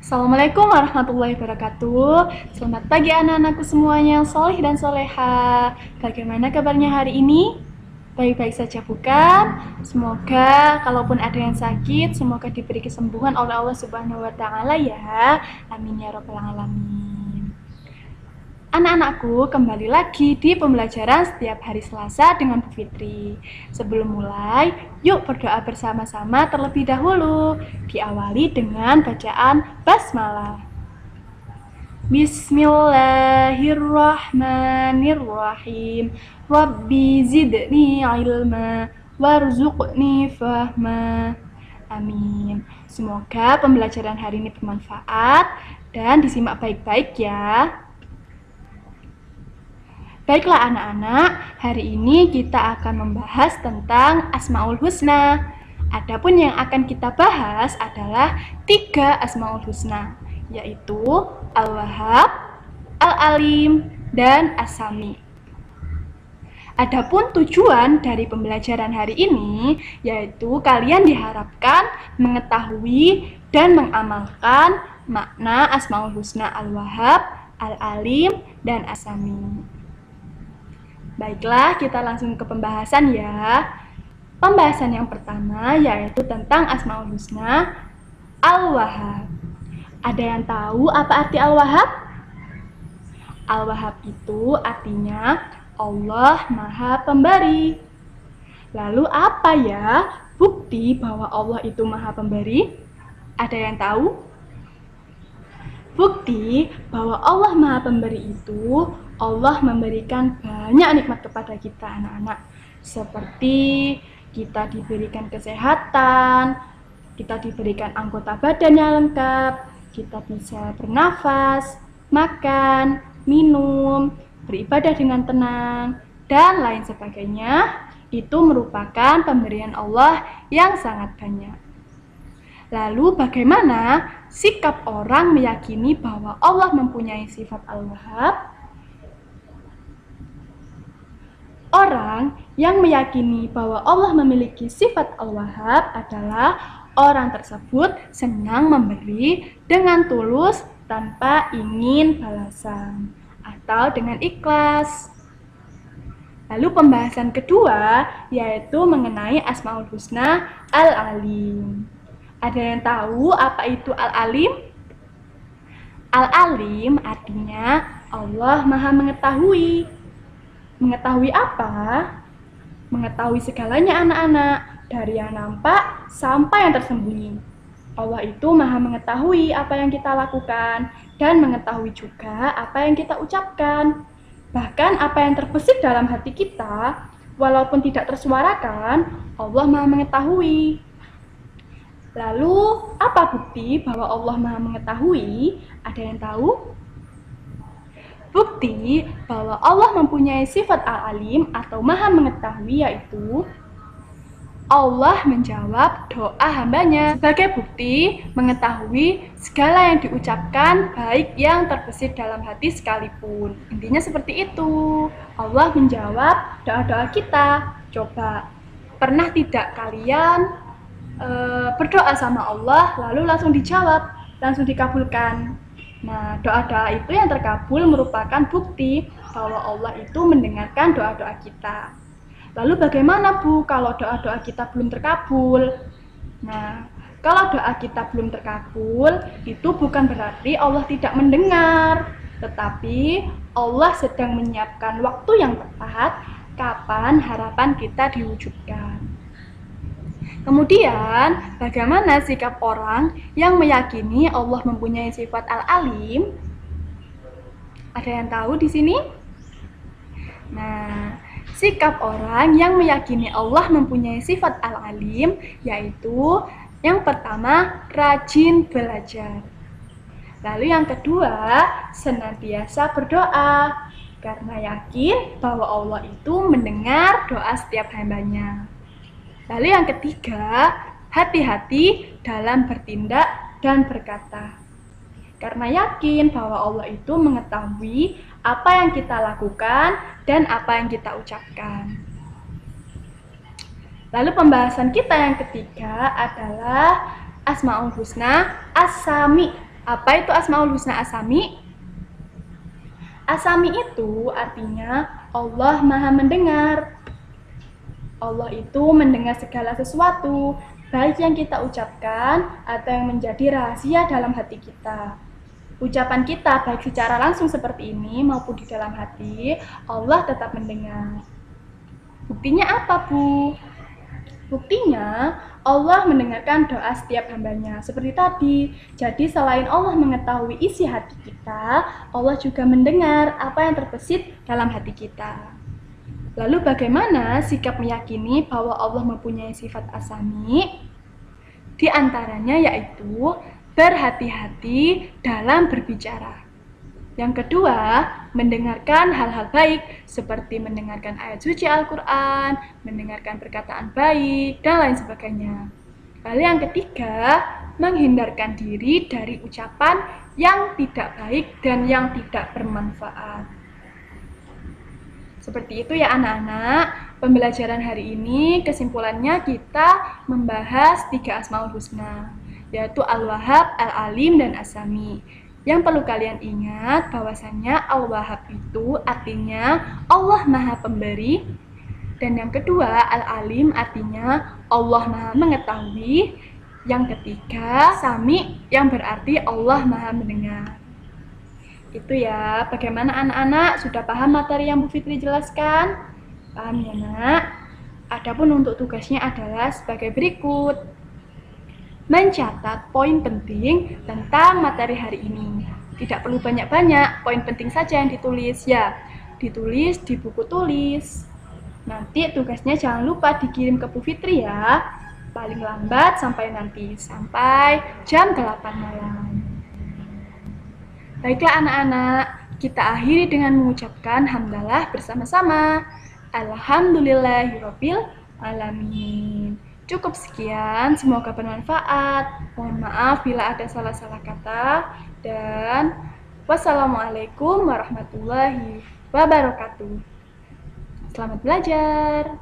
Assalamualaikum warahmatullahi wabarakatuh. Selamat pagi anak-anakku semuanya yang soleh dan soleha. Bagaimana kabarnya hari ini? Baik-baik saja bukan? Semoga kalaupun ada yang sakit, semoga diberi kesembuhan oleh Allah Subhanahu wa taala ya. Amin ya rabbal alamin. Anak-anakku, kembali lagi di pembelajaran setiap hari Selasa dengan Bu Fitri. Sebelum mulai, yuk berdoa bersama-sama terlebih dahulu. Diawali dengan bacaan basmalah. Bismillahirrahmanirrahim. Rabbi zidni ilma warzuqni fahma. Amin. Semoga pembelajaran hari ini bermanfaat dan disimak baik-baik ya. Baiklah anak-anak, hari ini kita akan membahas tentang Asmaul Husna. Adapun yang akan kita bahas adalah 3 Asmaul Husna, yaitu Al-Wahhab, Al-Alim, dan As-Sami. Adapun tujuan dari pembelajaran hari ini, yaitu kalian diharapkan mengetahui dan mengamalkan makna Asmaul Husna Al-Wahhab, Al-Alim, dan As-Sami. Baiklah, kita langsung ke pembahasan ya. Pembahasan yang pertama yaitu tentang Asmaul Husna Al-Wahhab. Ada yang tahu apa arti Al-Wahhab? Al-Wahhab itu artinya Allah Maha Pemberi. Lalu apa ya bukti bahwa Allah itu Maha Pemberi? Ada yang tahu? Bukti bahwa Allah Maha Pemberi itu Allah memberikan banyak nikmat kepada kita anak-anak. Seperti kita diberikan kesehatan, kita diberikan anggota badan yang lengkap, kita bisa bernafas, makan, minum, beribadah dengan tenang, dan lain sebagainya. Itu merupakan pemberian Allah yang sangat banyak. Lalu bagaimana sikap orang meyakini bahwa Allah mempunyai sifat Al-Wahhab? Orang yang meyakini bahwa Allah memiliki sifat Al-Wahhab adalah orang tersebut senang memberi dengan tulus tanpa ingin balasan atau dengan ikhlas. Lalu pembahasan kedua yaitu mengenai Asmaul Husna Al-Alim. Ada yang tahu apa itu Al-Alim? Al-Alim artinya Allah Maha Mengetahui. Mengetahui apa? Mengetahui segalanya anak-anak, dari yang nampak sampai yang tersembunyi. Allah itu Maha mengetahui apa yang kita lakukan dan mengetahui juga apa yang kita ucapkan. Bahkan apa yang terbesit dalam hati kita, walaupun tidak tersuarakan, Allah Maha mengetahui. Lalu, apa bukti bahwa Allah Maha mengetahui? Ada yang tahu? Bukti bahwa Allah mempunyai sifat Al-Alim atau Maha Mengetahui yaitu Allah menjawab doa hambanya. Sebagai bukti mengetahui segala yang diucapkan baik yang terbesit dalam hati sekalipun. Intinya seperti itu. Allah menjawab doa-doa kita. Coba, pernah tidak kalian berdoa sama Allah lalu langsung dijawab, langsung dikabulkan? Nah, doa-doa itu yang terkabul merupakan bukti bahwa Allah itu mendengarkan doa-doa kita. Lalu bagaimana Bu kalau doa-doa kita belum terkabul? Nah, kalau doa kita belum terkabul, itu bukan berarti Allah tidak mendengar, tetapi Allah sedang menyiapkan waktu yang tepat kapan harapan kita diwujudkan. Kemudian, bagaimana sikap orang yang meyakini Allah mempunyai sifat Al-Alim? Ada yang tahu di sini? Nah, sikap orang yang meyakini Allah mempunyai sifat Al-Alim yaitu yang pertama, rajin belajar. Lalu yang kedua, senantiasa berdoa karena yakin bahwa Allah itu mendengar doa setiap hambanya. Lalu yang ketiga, hati-hati dalam bertindak dan berkata. Karena yakin bahwa Allah itu mengetahui apa yang kita lakukan dan apa yang kita ucapkan. Lalu pembahasan kita yang ketiga adalah Asmaul Husna As-Sami. Apa itu Asmaul Husna Asami? Asami itu artinya Allah Maha Mendengar. Allah itu mendengar segala sesuatu, baik yang kita ucapkan atau yang menjadi rahasia dalam hati kita. Ucapan kita baik secara langsung seperti ini maupun di dalam hati, Allah tetap mendengar. Buktinya apa, Bu? Buktinya, Allah mendengarkan doa setiap hambanya. Seperti tadi, jadi selain Allah mengetahui isi hati kita, Allah juga mendengar apa yang terbesit dalam hati kita. Lalu bagaimana sikap meyakini bahwa Allah mempunyai sifat asami? Di antaranya yaitu berhati-hati dalam berbicara. Yang kedua, mendengarkan hal-hal baik seperti mendengarkan ayat suci Al-Quran, mendengarkan perkataan baik, dan lain sebagainya. Lalu yang ketiga, menghindarkan diri dari ucapan yang tidak baik dan yang tidak bermanfaat. Seperti itu ya anak-anak, pembelajaran hari ini kesimpulannya kita membahas 3 Asmaul Husna, yaitu Al-Wahhab, Al-Alim, dan As-Sami. Yang perlu kalian ingat bahwasannya Al-Wahhab itu artinya Allah Maha Pemberi, dan yang kedua Al-Alim artinya Allah Maha Mengetahui, yang ketiga Sami yang berarti Allah Maha Mendengar. Itu ya, bagaimana anak-anak sudah paham materi yang Bu Fitri jelaskan? Paham ya nak? Adapun untuk tugasnya adalah sebagai berikut. Mencatat poin penting tentang materi hari ini. Tidak perlu banyak-banyak, poin penting saja yang ditulis ya. Ditulis di buku tulis. Nanti tugasnya jangan lupa dikirim ke Bu Fitri ya. Paling lambat sampai jam 8 malam. Baiklah anak-anak, kita akhiri dengan mengucapkan hamdalah bersama-sama. Alhamdulillahirabbil alamin. Cukup sekian, semoga bermanfaat. Mohon maaf bila ada salah-salah kata. Dan wassalamualaikum warahmatullahi wabarakatuh. Selamat belajar.